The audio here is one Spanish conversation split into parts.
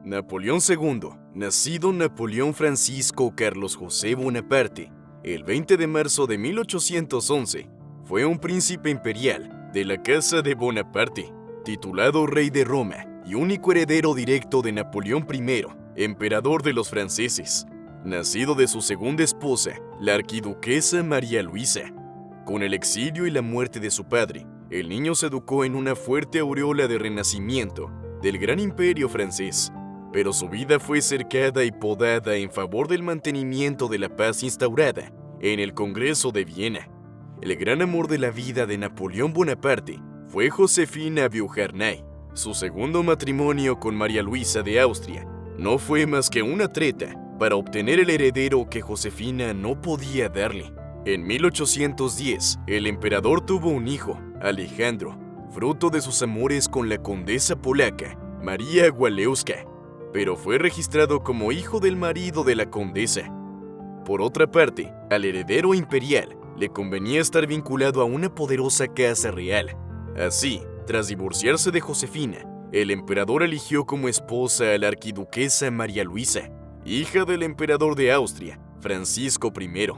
Napoleón II, nacido Napoleón Francisco Carlos José Bonaparte, el 20 de marzo de 1811, fue un príncipe imperial de la Casa de Bonaparte, titulado Rey de Roma y único heredero directo de Napoleón I, emperador de los franceses, nacido de su segunda esposa, la archiduquesa María Luisa. Con el exilio y la muerte de su padre, el niño se educó en una fuerte aureola de renacimiento del gran imperio francés, pero su vida fue cercada y podada en favor del mantenimiento de la paz instaurada en el Congreso de Viena. El gran amor de la vida de Napoleón Bonaparte fue Josefina Beauharnais. Su segundo matrimonio con María Luisa de Austria no fue más que una treta para obtener el heredero que Josefina no podía darle. En 1810, el emperador tuvo un hijo, Alejandro, fruto de sus amores con la condesa polaca, María Walewska, pero fue registrado como hijo del marido de la condesa. Por otra parte, al heredero imperial le convenía estar vinculado a una poderosa casa real. Así, tras divorciarse de Josefina, el emperador eligió como esposa a la archiduquesa María Luisa, hija del emperador de Austria, Francisco I.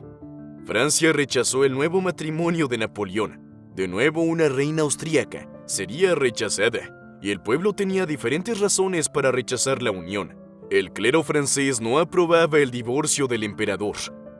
Francia rechazó el nuevo matrimonio de Napoleón. De nuevo, una reina austríaca sería rechazada, y el pueblo tenía diferentes razones para rechazar la unión. El clero francés no aprobaba el divorcio del emperador.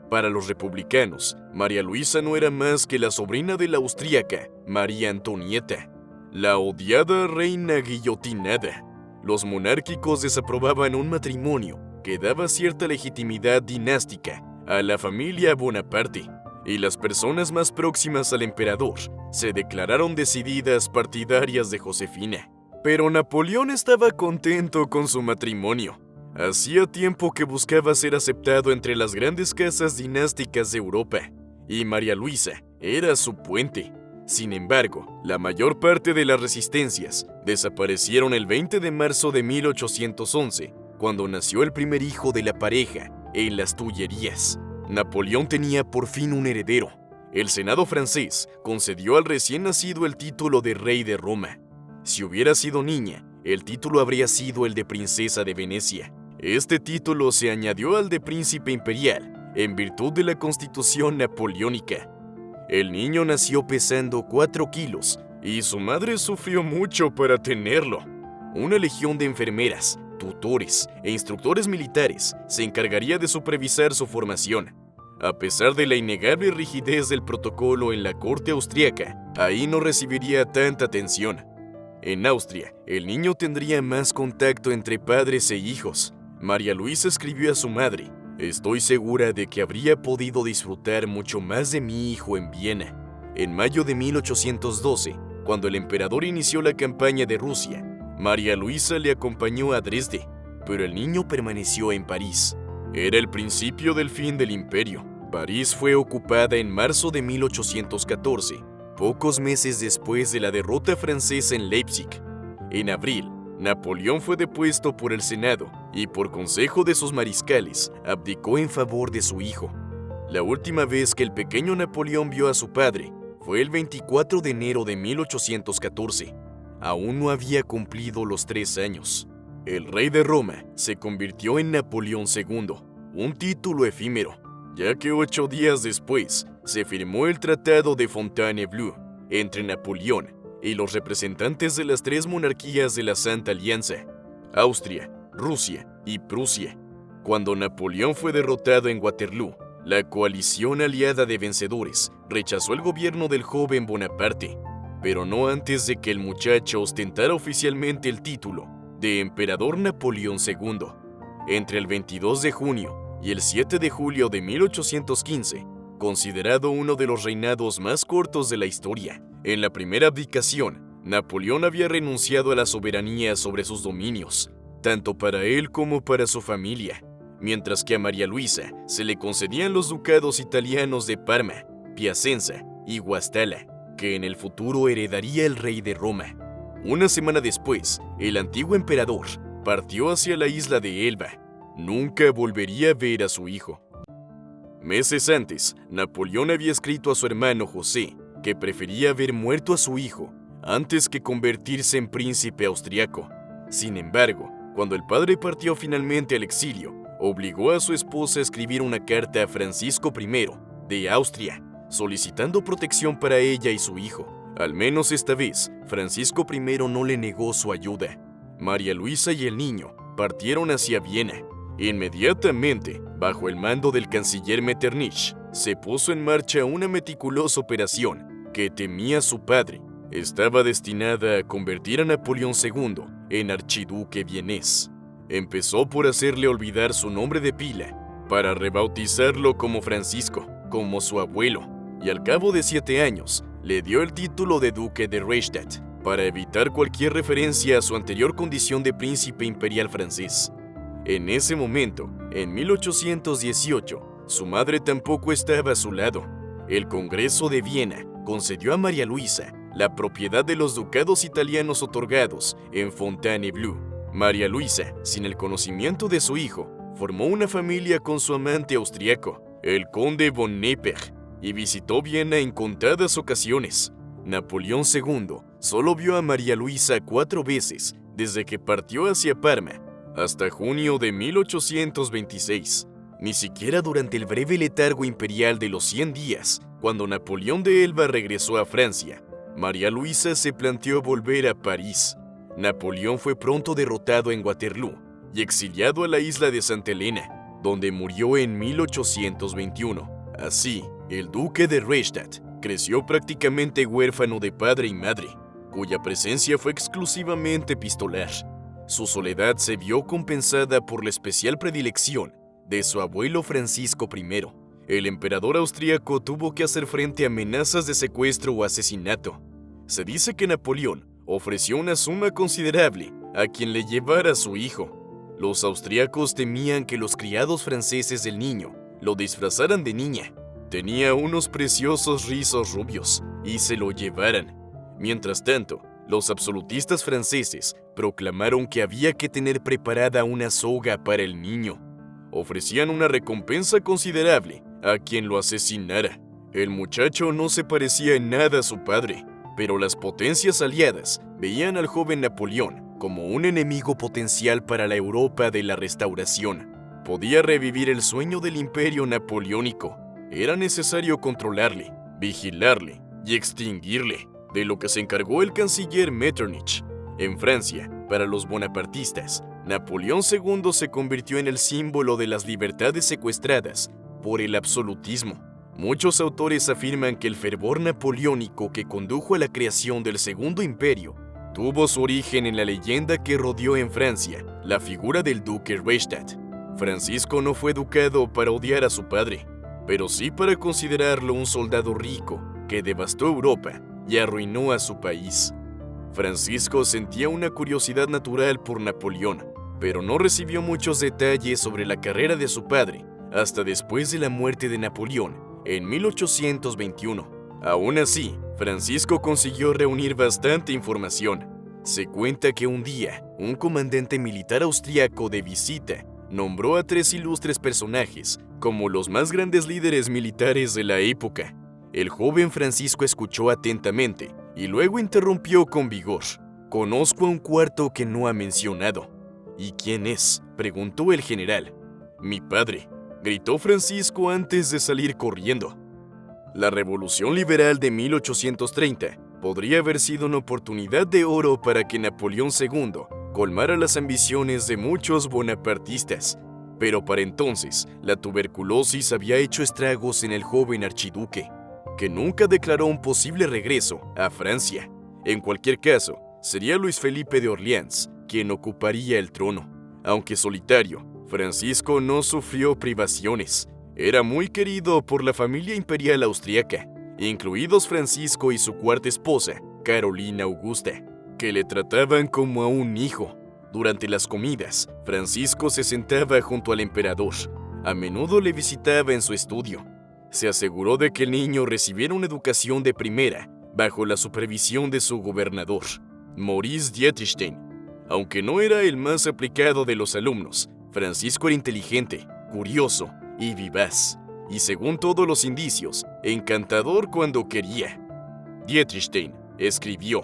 Para los republicanos, María Luisa no era más que la sobrina de la austríaca María Antonieta, la odiada reina guillotinada. Los monárquicos desaprobaban un matrimonio que daba cierta legitimidad dinástica a la familia Bonaparte, y las personas más próximas al emperador se declararon decididas partidarias de Josefina. Pero Napoleón estaba contento con su matrimonio. Hacía tiempo que buscaba ser aceptado entre las grandes casas dinásticas de Europa, y María Luisa era su puente. Sin embargo, la mayor parte de las resistencias desaparecieron el 20 de marzo de 1811, cuando nació el primer hijo de la pareja en las Tullerías. Napoleón tenía por fin un heredero. El Senado francés concedió al recién nacido el título de Rey de Roma. Si hubiera sido niña, el título habría sido el de Princesa de Venecia. Este título se añadió al de Príncipe Imperial en virtud de la Constitución napoleónica. El niño nació pesando 4 kilos y su madre sufrió mucho para tenerlo. Una legión de enfermeras, tutores e instructores militares se encargaría de supervisar su formación. A pesar de la innegable rigidez del protocolo en la corte austríaca, ahí no recibiría tanta atención. En Austria, el niño tendría más contacto entre padres e hijos. María Luisa escribió a su madre: «Estoy segura de que habría podido disfrutar mucho más de mi hijo en Viena». En mayo de 1812, cuando el emperador inició la campaña de Rusia, María Luisa le acompañó a Dresde, pero el niño permaneció en París. Era el principio del fin del imperio. París fue ocupada en marzo de 1814, pocos meses después de la derrota francesa en Leipzig. En abril, Napoleón fue depuesto por el Senado y por consejo de sus mariscales abdicó en favor de su hijo. La última vez que el pequeño Napoleón vio a su padre fue el 24 de enero de 1814. Aún no había cumplido los 3 años. El rey de Roma se convirtió en Napoleón II, un título efímero, ya que 8 días después se firmó el Tratado de Fontainebleau entre Napoleón y los representantes de las 3 monarquías de la Santa Alianza, Austria, Rusia y Prusia. Cuando Napoleón fue derrotado en Waterloo, la coalición aliada de vencedores rechazó el gobierno del joven Bonaparte, pero no antes de que el muchacho ostentara oficialmente el título de Emperador Napoleón II. Entre el 22 de junio y el 7 de julio de 1815, considerado uno de los reinados más cortos de la historia, en la primera abdicación, Napoleón había renunciado a la soberanía sobre sus dominios, tanto para él como para su familia, mientras que a María Luisa se le concedían los ducados italianos de Parma, Piacenza y Guastalla, que en el futuro heredaría el rey de Roma. Una semana después, el antiguo emperador partió hacia la isla de Elba. Nunca volvería a ver a su hijo. Meses antes, Napoleón había escrito a su hermano José que prefería ver muerto a su hijo antes que convertirse en príncipe austriaco. Sin embargo, cuando el padre partió finalmente al exilio, obligó a su esposa a escribir una carta a Francisco I de Austria, solicitando protección para ella y su hijo. Al menos esta vez, Francisco I no le negó su ayuda. María Luisa y el niño partieron hacia Viena. Inmediatamente, bajo el mando del canciller Metternich, se puso en marcha una meticulosa operación que temía su padre. Estaba destinada a convertir a Napoleón II en archiduque vienés. Empezó por hacerle olvidar su nombre de pila, para rebautizarlo como Francisco, como su abuelo, y al cabo de 7 años, le dio el título de duque de Reichstadt, para evitar cualquier referencia a su anterior condición de príncipe imperial francés. En ese momento, en 1818, su madre tampoco estaba a su lado. El Congreso de Viena concedió a María Luisa la propiedad de los ducados italianos otorgados en Fontainebleau. María Luisa, sin el conocimiento de su hijo, formó una familia con su amante austriaco, el conde von Neper, y visitó Viena en contadas ocasiones. Napoleón II solo vio a María Luisa 4 veces desde que partió hacia Parma hasta junio de 1826. Ni siquiera durante el breve letargo imperial de los 100 días, cuando Napoleón de Elba regresó a Francia, María Luisa se planteó volver a París. Napoleón fue pronto derrotado en Waterloo y exiliado a la isla de Santa Elena, donde murió en 1821. Así, el duque de Reichstadt creció prácticamente huérfano de padre y madre, cuya presencia fue exclusivamente epistolar. Su soledad se vio compensada por la especial predilección de su abuelo Francisco I. El emperador austríaco tuvo que hacer frente a amenazas de secuestro o asesinato. Se dice que Napoleón ofreció una suma considerable a quien le llevara a su hijo. Los austríacos temían que los criados franceses del niño lo disfrazaran de niña. Tenía unos preciosos rizos rubios y se lo llevaran. Mientras tanto, los absolutistas franceses proclamaron que había que tener preparada una soga para el niño. Ofrecían una recompensa considerable a quien lo asesinara. El muchacho no se parecía en nada a su padre, pero las potencias aliadas veían al joven Napoleón como un enemigo potencial para la Europa de la Restauración. Podía revivir el sueño del imperio napoleónico. Era necesario controlarle, vigilarle y extinguirle, de lo que se encargó el canciller Metternich. En Francia, para los bonapartistas, Napoleón II se convirtió en el símbolo de las libertades secuestradas por el absolutismo. Muchos autores afirman que el fervor napoleónico que condujo a la creación del Segundo Imperio tuvo su origen en la leyenda que rodeó en Francia la figura del duque Reichstadt. Francisco no fue educado para odiar a su padre, pero sí para considerarlo un soldado rico que devastó Europa y arruinó a su país. Francisco sentía una curiosidad natural por Napoleón, pero no recibió muchos detalles sobre la carrera de su padre hasta después de la muerte de Napoleón en 1821. Aún así, Francisco consiguió reunir bastante información. Se cuenta que un día, un comandante militar austriaco de visita nombró a 3 ilustres personajes como los más grandes líderes militares de la época. El joven Francisco escuchó atentamente y luego interrumpió con vigor. «Conozco a un cuarto que no ha mencionado». «¿Y quién es?», preguntó el general. «Mi padre», gritó Francisco antes de salir corriendo. La Revolución Liberal de 1830 podría haber sido una oportunidad de oro para que Napoleón II colmara las ambiciones de muchos bonapartistas, pero para entonces la tuberculosis había hecho estragos en el joven archiduque, que nunca declaró un posible regreso a Francia. En cualquier caso, sería Luis Felipe de Orleans quien ocuparía el trono. Aunque solitario, Francisco no sufrió privaciones. Era muy querido por la familia imperial austriaca, incluidos Francisco y su cuarta esposa, Carolina Augusta, que le trataban como a un hijo. Durante las comidas, Francisco se sentaba junto al emperador. A menudo le visitaba en su estudio. Se aseguró de que el niño recibiera una educación de primera bajo la supervisión de su gobernador, Maurice Dietrichstein. Aunque no era el más aplicado de los alumnos, Francisco era inteligente, curioso y vivaz, y según todos los indicios, encantador cuando quería. Dietrichstein escribió: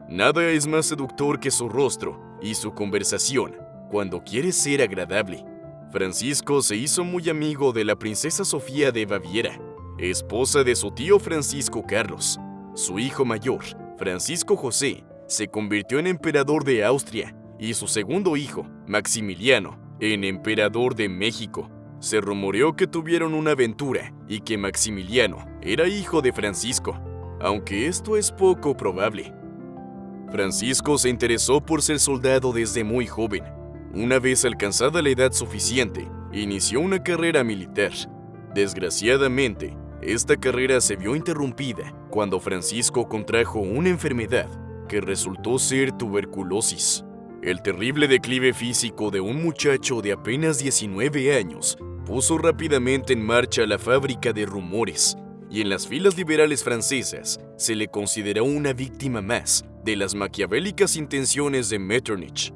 «Nada es más seductor que su rostro y su conversación. cuando quiere ser agradable. Francisco se hizo muy amigo de la princesa Sofía de Baviera, esposa de su tío Francisco Carlos. Su hijo mayor, Francisco José, se convirtió en emperador de Austria y su segundo hijo, Maximiliano, en emperador de México. Se rumoreó que tuvieron una aventura y que Maximiliano era hijo de Francisco, aunque esto es poco probable. Francisco se interesó por ser soldado desde muy joven. Una vez alcanzada la edad suficiente, inició una carrera militar. Desgraciadamente, esta carrera se vio interrumpida cuando Francisco contrajo una enfermedad que resultó ser tuberculosis. El terrible declive físico de un muchacho de apenas 19 años puso rápidamente en marcha la fábrica de rumores, y en las filas liberales francesas se le consideró una víctima más de las maquiavélicas intenciones de Metternich.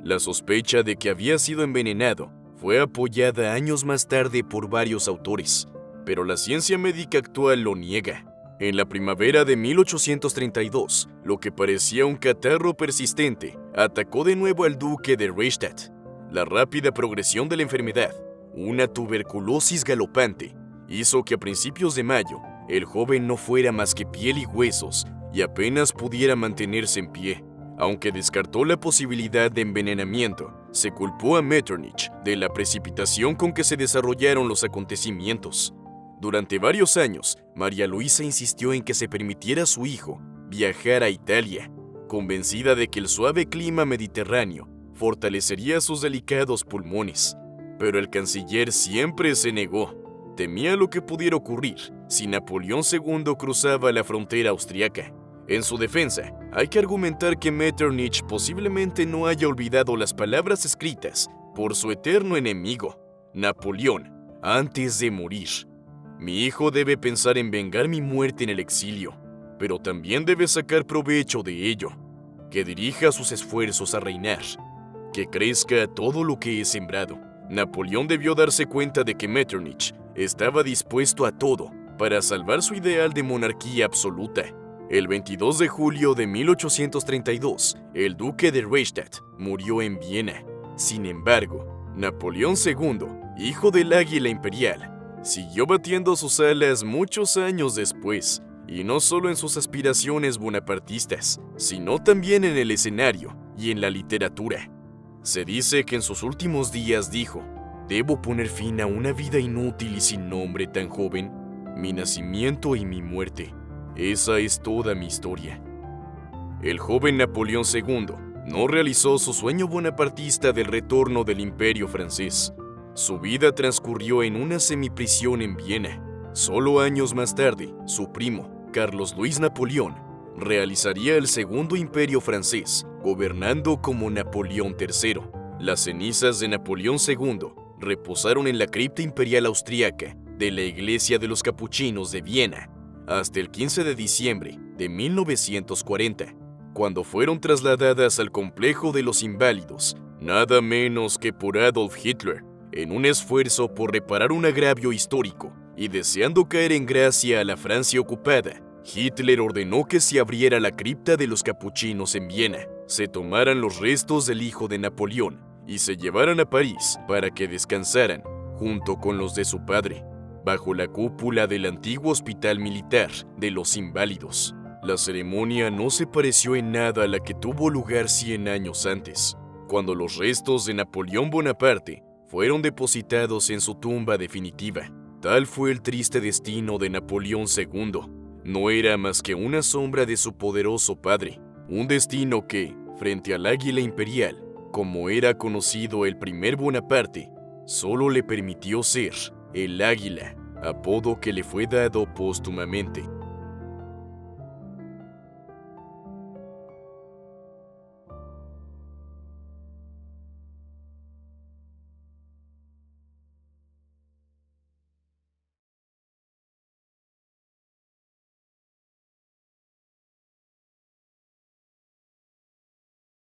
La sospecha de que había sido envenenado fue apoyada años más tarde por varios autores, pero la ciencia médica actual lo niega. En la primavera de 1832, lo que parecía un catarro persistente atacó de nuevo al duque de Reichstadt. La rápida progresión de la enfermedad, una tuberculosis galopante, hizo que a principios de mayo el joven no fuera más que piel y huesos y apenas pudiera mantenerse en pie. Aunque descartó la posibilidad de envenenamiento, se culpó a Metternich de la precipitación con que se desarrollaron los acontecimientos. Durante varios años, María Luisa insistió en que se permitiera a su hijo viajar a Italia, convencida de que el suave clima mediterráneo fortalecería sus delicados pulmones. Pero el canciller siempre se negó. Temía lo que pudiera ocurrir si Napoleón II cruzaba la frontera austriaca. En su defensa, hay que argumentar que Metternich posiblemente no haya olvidado las palabras escritas por su eterno enemigo, Napoleón, antes de morir. Mi hijo debe pensar en vengar mi muerte en el exilio, pero también debe sacar provecho de ello, que dirija sus esfuerzos a reinar, que crezca todo lo que he sembrado. Napoleón debió darse cuenta de que Metternich estaba dispuesto a todo para salvar su ideal de monarquía absoluta. El 22 de julio de 1832, el duque de Reichstadt murió en Viena. Sin embargo, Napoleón II, hijo del águila imperial, siguió batiendo sus alas muchos años después, y no solo en sus aspiraciones bonapartistas, sino también en el escenario y en la literatura. Se dice que en sus últimos días dijo: «Debo poner fin a una vida inútil y sin nombre tan joven, mi nacimiento y mi muerte. Esa es toda mi historia». El joven Napoleón II no realizó su sueño bonapartista del retorno del Imperio francés. Su vida transcurrió en una semiprisión en Viena. Solo años más tarde, su primo, Carlos Luis Napoleón, realizaría el segundo imperio francés, gobernando como Napoleón III. Las cenizas de Napoleón II reposaron en la cripta imperial austriaca de la Iglesia de los Capuchinos de Viena hasta el 15 de diciembre de 1940, cuando fueron trasladadas al complejo de los Inválidos, nada menos que por Adolf Hitler, en un esfuerzo por reparar un agravio histórico y deseando caer en gracia a la Francia ocupada. Hitler ordenó que se abriera la cripta de los capuchinos en Viena, se tomaran los restos del hijo de Napoleón y se llevaran a París para que descansaran, junto con los de su padre, bajo la cúpula del antiguo hospital militar de los Inválidos. La ceremonia no se pareció en nada a la que tuvo lugar 100 años antes, cuando los restos de Napoleón Bonaparte fueron depositados en su tumba definitiva. Tal fue el triste destino de Napoleón II. No era más que una sombra de su poderoso padre, un destino que, frente al águila imperial, como era conocido el primer Bonaparte, solo le permitió ser el águila, apodo que le fue dado póstumamente.